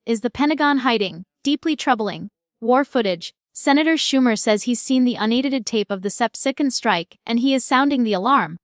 Is the Pentagon hiding? Deeply troubling. War footage. Senator Schumer says he's seen the unedited tape of the Second strike, and he is sounding the alarm.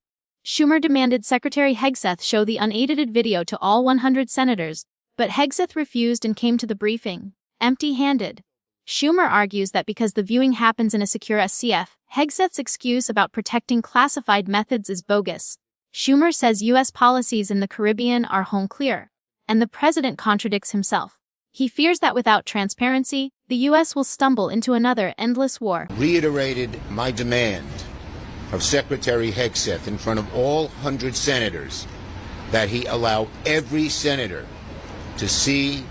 Schumer demanded Secretary Hegseth show the unedited video to all 100 senators, but Hegseth refused and came to the briefing empty-handed. Schumer argues that because the viewing happens in a secure SCF, Hegseth's excuse about protecting classified methods is bogus. Schumer says U.S. policies in the Caribbean are home clear, and the president contradicts himself. He fears that without transparency, the U.S. will stumble into another endless war. Reiterated my demand of Secretary Hegseth in front of all 100 senators that he allow every senator to see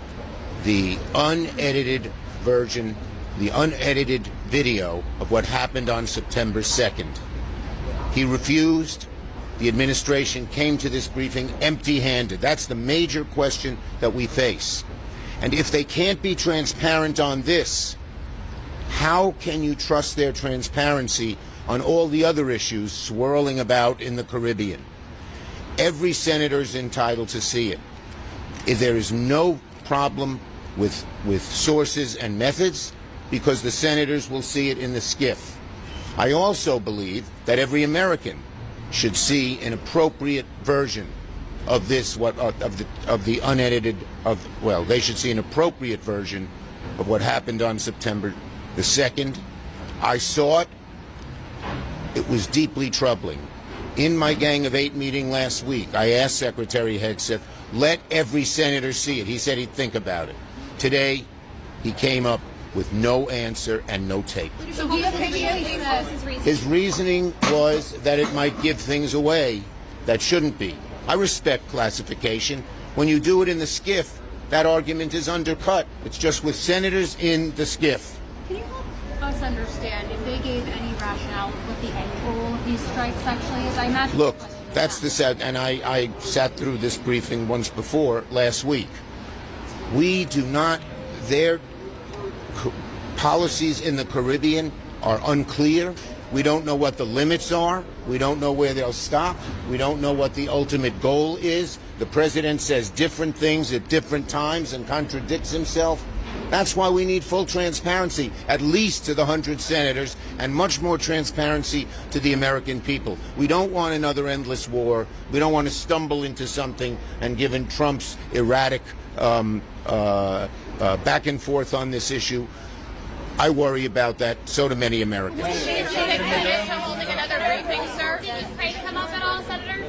the unedited version, the unedited video of what happened on September 2nd. He refused. The administration came to this briefing empty-handed. That's the major question that we face. And if they can't be transparent on this, how can you trust their transparency on all the other issues swirling about in the Caribbean? Every senator is entitled to see it. If there is no problem with sources and methods, because the senators will see it in the SCIF. I also believe that every American should see an appropriate version of this, of the unedited, they should see an appropriate version of what happened on September the 2nd. I saw it. It was deeply troubling. In my Gang of Eight meeting last week, I asked Secretary Hegseth, let every senator see it. He said he'd think about it. Today, he came up with no answer and no tape. So his reasoning was that it might give things away that shouldn't be. I respect classification. When you do it in the SCIF, that argument is undercut. It's just with senators in the SCIF. Can you help us understand if they gave any rationale what the end goal of these strikes actually is? I imagine. Look, that's the sad, and I sat through this briefing once before last week. We do not, their policies in the Caribbean are unclear. We don't know what the limits are. We don't know where they'll stop. We don't know what the ultimate goal is. The president says different things at different times and contradicts himself. That's why we need full transparency, at least to the 100 senators, and much more transparency to the American people. We don't want another endless war. We don't want to stumble into something, and given Trump's erratic back and forth on this issue, I worry about that. So do many Americans. Holding another briefing, sir. Did you pray to come up at all, Senator?